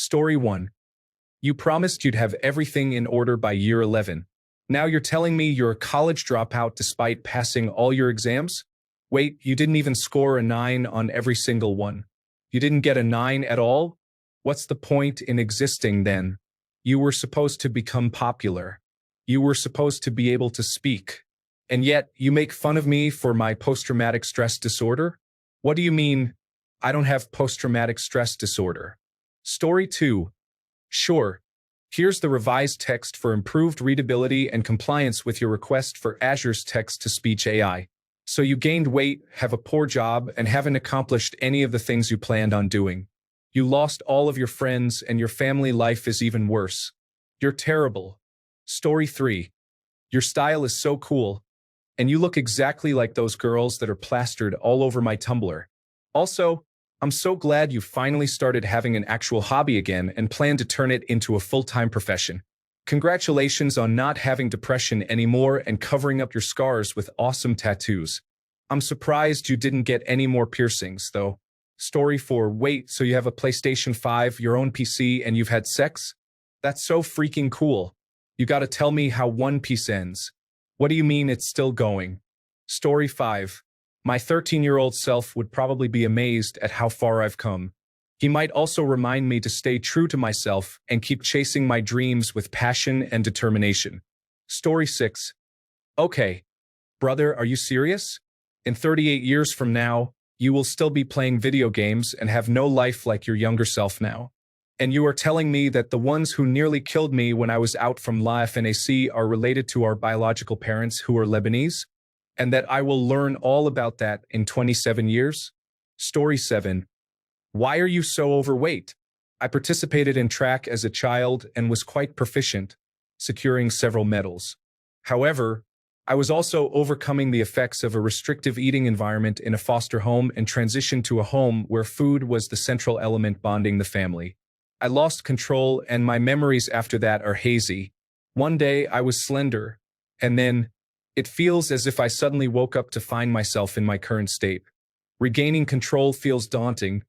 Story 1. You promised you'd have everything in order by year 11. Now you're telling me you're a college dropout despite passing all your exams? Wait, you didn't even score a 9 on every single one. You didn't get a 9 at all? What's the point in existing then? You were supposed to become popular. You were supposed to be able to speak. And yet, you make fun of me for my post-traumatic stress disorder? What do you mean, I don't have post-traumatic stress disorder? Story 2. Sure. Here's the revised text for improved readability and compliance with your request for Azure's text-to-speech AI. So you gained weight, have a poor job, and haven't accomplished any of the things you planned on doing. You lost all of your friends, and your family life is even worse. You're terrible. Story 3. Your style is so cool, and you look exactly like those girls that are plastered all over my Tumblr. Also, I'm so glad you finally started having an actual hobby again and plan to turn it into a full-time profession. Congratulations on not having depression anymore and covering up your scars with awesome tattoos. I'm surprised you didn't get any more piercings, though. Story 4. Wait, so you have a PlayStation 5, your own PC, and you've had sex? That's so freaking cool. You gotta tell me how One Piece ends. What do you mean it's still going? Story 5. My 13-year-old self would probably be amazed at how far I've come. He might also remind me to stay true to myself and keep chasing my dreams with passion and determination. Story 6. Okay. Brother, are you serious? In 38 years from now, you will still be playing video games and have no life like your younger self now. And you are telling me that the ones who nearly killed me when I was out from La FNAC are related to our biological parents who are Lebanese? And that I will learn all about that in 27 years? Story 7. Why are you so overweight? I participated in track as a child and was quite proficient, securing several medals. However, I was also overcoming the effects of a restrictive eating environment in a foster home and transitioned to a home where food was the central element bonding the family. I lost control, and my memories after that are hazy. One day I was slender, and then it feels as if I suddenly woke up to find myself in my current state. Regaining control feels daunting,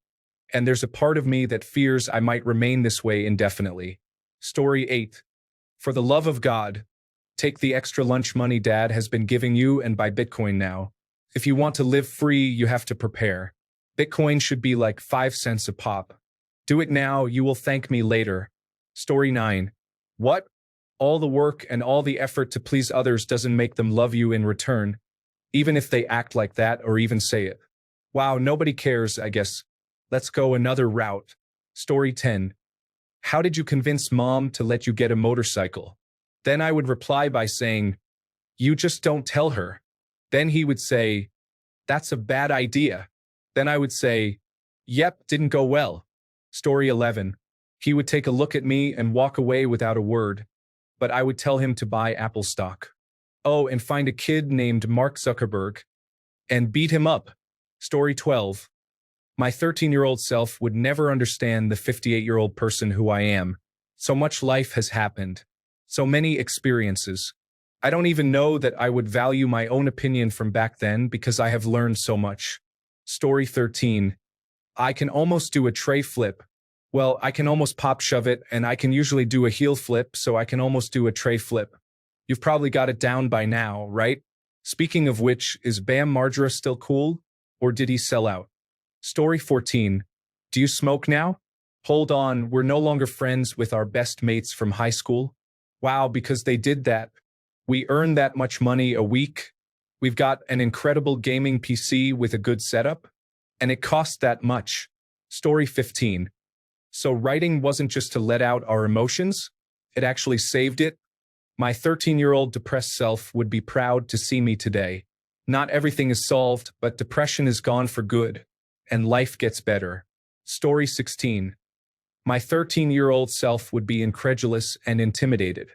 and there's a part of me that fears I might remain this way indefinitely. Story 8. For the love of God, take the extra lunch money Dad has been giving you and buy Bitcoin now. If you want to live free, you have to prepare. Bitcoin should be like 5 cents a pop. Do it now, you will thank me later. Story 9. What? All the work and all the effort to please others doesn't make them love you in return, even if they act like that or even say it. Wow, nobody cares, I guess. Let's go another route. Story 10. How did you convince Mom to let you get a motorcycle? Then I would reply by saying, you just don't tell her. Then he would say, that's a bad idea. Then I would say, yep, didn't go well. Story 11. He would take a look at me and walk away without a word, but I would tell him to buy Apple stock. Oh, and find a kid named Mark Zuckerberg and beat him up. Story 12. My 13-year-old self would never understand the 58-year-old person who I am. So much life has happened. So many experiences. I don't even know that I would value my own opinion from back then because I have learned so much. Story 13. I can almost do a tray flip. Well, I can almost pop shove it, and I can usually do a heel flip, so I can almost do a tray flip. You've probably got it down by now, right? Speaking of which, is Bam Margera still cool? Or did he sell out? Story 14. Do you smoke now? Hold on, we're no longer friends with our best mates from high school? Wow, because they did that. We earn that much money a week. We've got an incredible gaming PC with a good setup. And it cost that much. Story 15. So writing wasn't just to let out our emotions, it actually saved it. My 13-year-old depressed self would be proud to see me today. Not everything is solved, but depression is gone for good, and life gets better. Story 16. My 13-year-old self would be incredulous and intimidated.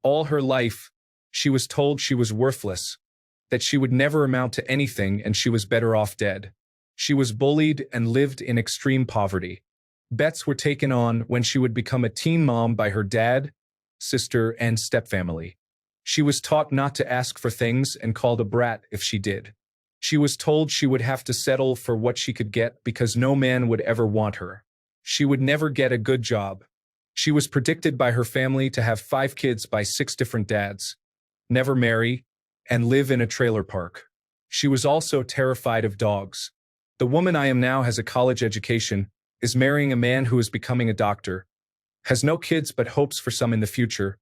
All her life, she was told she was worthless, that she would never amount to anything and she was better off dead. She was bullied and lived in extreme poverty. Bets were taken on when she would become a teen mom by her dad, sister, and stepfamily. She was taught not to ask for things and called a brat if she did. She was told she would have to settle for what she could get because no man would ever want her. She would never get a good job. She was predicted by her family to have 5 kids by 6 different dads, never marry, and live in a trailer park. She was also terrified of dogs. The woman I am now has a college education, is marrying a man who is becoming a doctor, has no kids but hopes for some in the future,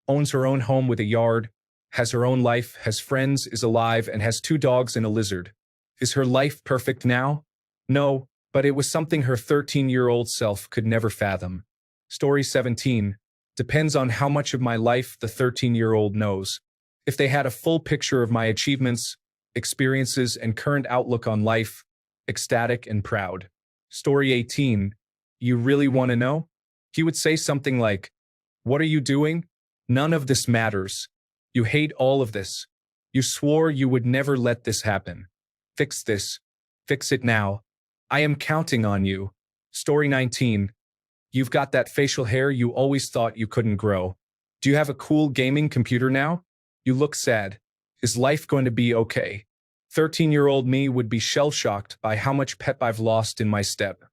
owns her own home with a yard, has her own life, has friends, is alive, and has 2 dogs and a lizard. Is her life perfect now? No, but it was something her 13-year-old self could never fathom. Story 17. Depends on how much of my life the 13-year-old knows. If they had a full picture of my achievements, experiences, and current outlook on life, ecstatic and proud. Story 18. You really want to know? He would say something like, "What are you doing? None of this matters. You hate all of this. You swore you would never let this happen. Fix this. Fix it now. I am counting on you." Story 19. You've got that facial hair you always thought you couldn't grow. Do you have a cool gaming computer now? You look sad. Is life going to be okay? 13-year-old me would be shell-shocked by how much pep I've lost in my step.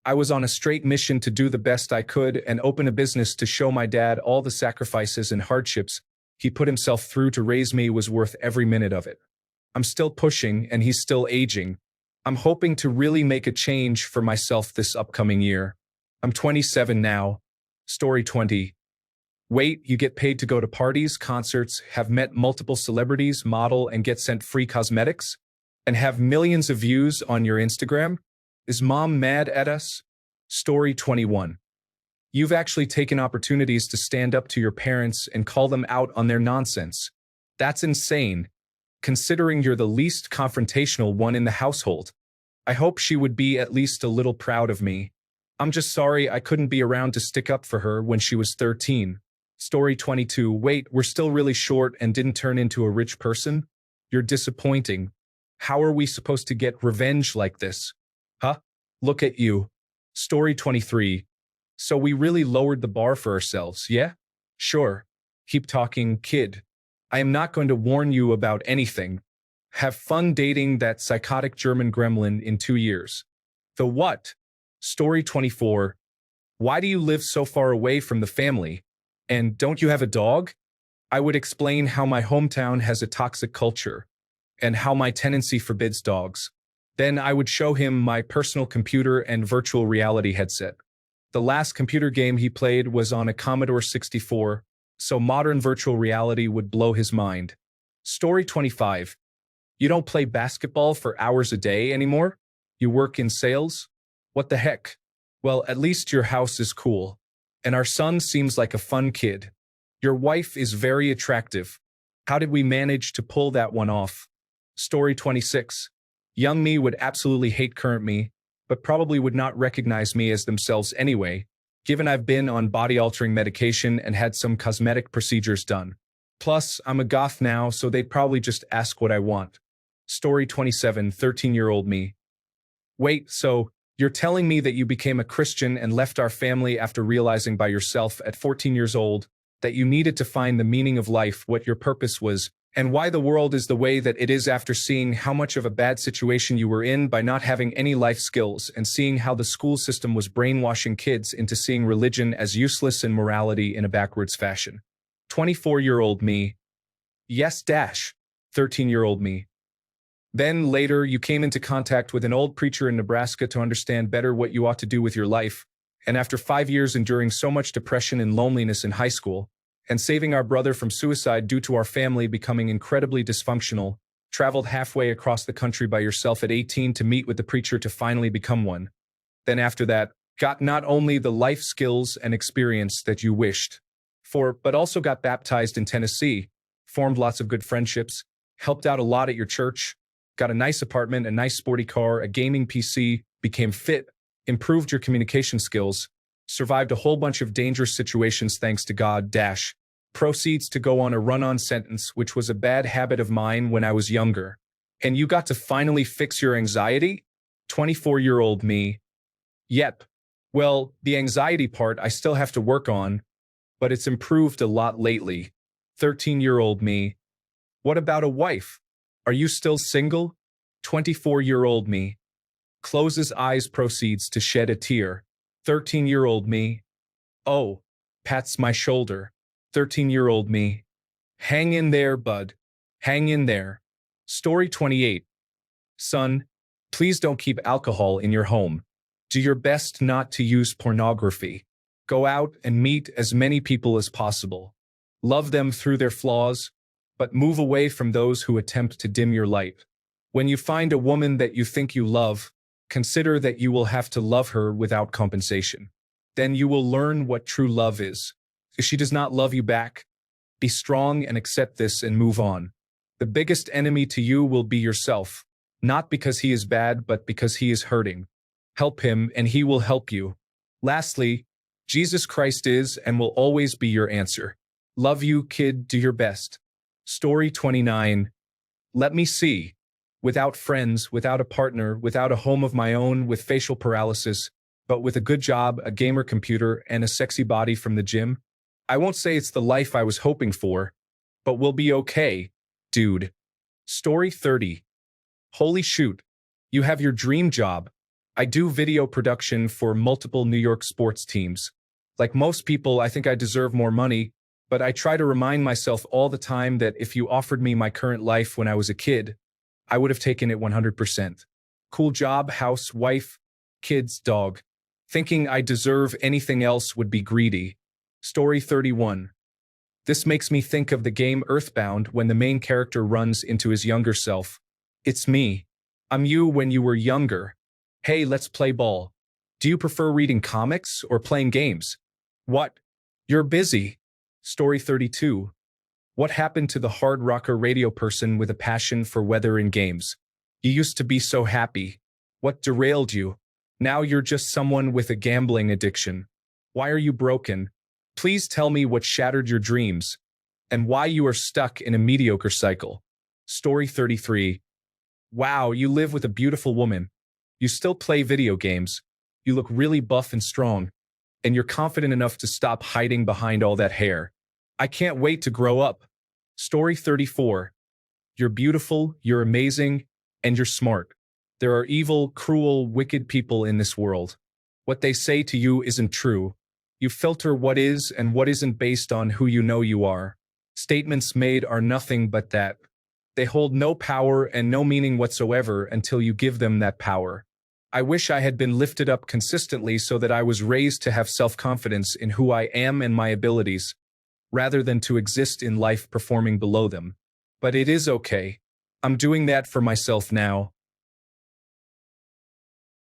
I was on a straight mission to do the best I could and open a business to show my dad all the sacrifices and hardships he put himself through to raise me was worth every minute of it. I'm still pushing and he's still aging. I'm hoping to really make a change for myself this upcoming year. I'm 27 now. Story 20. Wait, you get paid to go to parties, concerts, have met multiple celebrities, model, and get sent free cosmetics? And have millions of views on your Instagram? Is mom mad at us? Story 21. You've actually taken opportunities to stand up to your parents and call them out on their nonsense. That's insane, considering you're the least confrontational one in the household. I hope she would be at least a little proud of me. I'm just sorry I couldn't be around to stick up for her when she was 13. Story 22. Wait, we're still really short and didn't turn into a rich person? You're disappointing. How are we supposed to get revenge like this? Huh? Look at you. Story 23. So we really lowered the bar for ourselves, yeah? Sure. Keep talking, kid. I am not going to warn you about anything. Have fun dating that psychotic German gremlin in 2 years. The what? Story 24. Why do you live so far away from the family? And don't you have a dog? I would explain how my hometown has a toxic culture, and how my tenancy forbids dogs. Then I would show him my personal computer and virtual reality headset. The last computer game he played was on a Commodore 64, so modern virtual reality would blow his mind. Story 25. You don't play basketball for hours a day anymore? You work in sales? What the heck? Well, at least your house is cool. And our son seems like a fun kid. Your wife is very attractive. How did we manage to pull that one off? Story 26. Young me would absolutely hate current me, but probably would not recognize me as themselves anyway, given I've been on body-altering medication and had some cosmetic procedures done. Plus, I'm a goth now, so they'd probably just ask what I want. Story 27. 13-year-old me. Wait, so you're telling me that you became a Christian and left our family after realizing by yourself at 14 years old that you needed to find the meaning of life, what your purpose was, and why the world is the way that it is after seeing how much of a bad situation you were in by not having any life skills and seeing how the school system was brainwashing kids into seeing religion as useless and morality in a backwards fashion. 24-year-old me. Yes, 13-year-old me. Then later, you came into contact with an old preacher in Nebraska to understand better what you ought to do with your life, and after 5 years enduring so much depression and loneliness in high school, and saving our brother from suicide due to our family becoming incredibly dysfunctional, traveled halfway across the country by yourself at 18 to meet with the preacher to finally become one. Then after that, got not only the life skills and experience that you wished for, but also got baptized in Tennessee, formed lots of good friendships, helped out a lot at your church, got a nice apartment, a nice sporty car, a gaming PC, became fit, improved your communication skills, survived a whole bunch of dangerous situations thanks to God, proceeds to go on a run-on sentence, which was a bad habit of mine when I was younger. And you got to finally fix your anxiety? 24-year-old me. Yep. Well, the anxiety part I still have to work on, but it's improved a lot lately. 13-year-old me. What about a wife? Are you still single? 24-year-old me. Closes eyes, proceeds to shed a tear. 13-year-old me. Oh, pats my shoulder. 13-year-old me. Hang in there, bud. Hang in there. Story 28. Son, please don't keep alcohol in your home. Do your best not to use pornography. Go out and meet as many people as possible. Love them through their flaws, but move away from those who attempt to dim your light. When you find a woman that you think you love, consider that you will have to love her without compensation. Then you will learn what true love is. If she does not love you back, be strong and accept this and move on. The biggest enemy to you will be yourself, not because he is bad, but because he is hurting. Help him and he will help you. Lastly, Jesus Christ is and will always be your answer. Love you, kid, do your best. Story 29. Let me see. Without friends, without a partner, without a home of my own, with facial paralysis, but with a good job, a gamer computer, and a sexy body from the gym, I won't say it's the life I was hoping for, but we'll be okay, dude. Story 30. Holy shoot. You have your dream job. I do video production for multiple New York sports teams. Like most people, I think I deserve more money, but I try to remind myself all the time that if you offered me my current life when I was a kid, I would have taken it 100%. Cool job, house, wife, kids, dog. Thinking I deserve anything else would be greedy. Story 31. This makes me think of the game Earthbound when the main character runs into his younger self. It's me. I'm you when you were younger. Hey, let's play ball. Do you prefer reading comics or playing games? What? You're busy. Story 32. What happened to the hard rocker radio person with a passion for weather and games? You used to be so happy. What derailed you? Now you're just someone with a gambling addiction. Why are you broken? Please tell me what shattered your dreams and why you are stuck in a mediocre cycle. Story 33. Wow, you live with a beautiful woman. You still play video games. You look really buff and strong, and you're confident enough to stop hiding behind all that hair. I can't wait to grow up. Story 34. You're beautiful, you're amazing, and you're smart. There are evil, cruel, wicked people in this world. What they say to you isn't true. You filter what is and what isn't based on who you know you are. Statements made are nothing but that. They hold no power and no meaning whatsoever until you give them that power. I wish I had been lifted up consistently so that I was raised to have self-confidence in who I am and my abilities, rather than to exist in life performing below them. But it is okay. I'm doing that for myself now.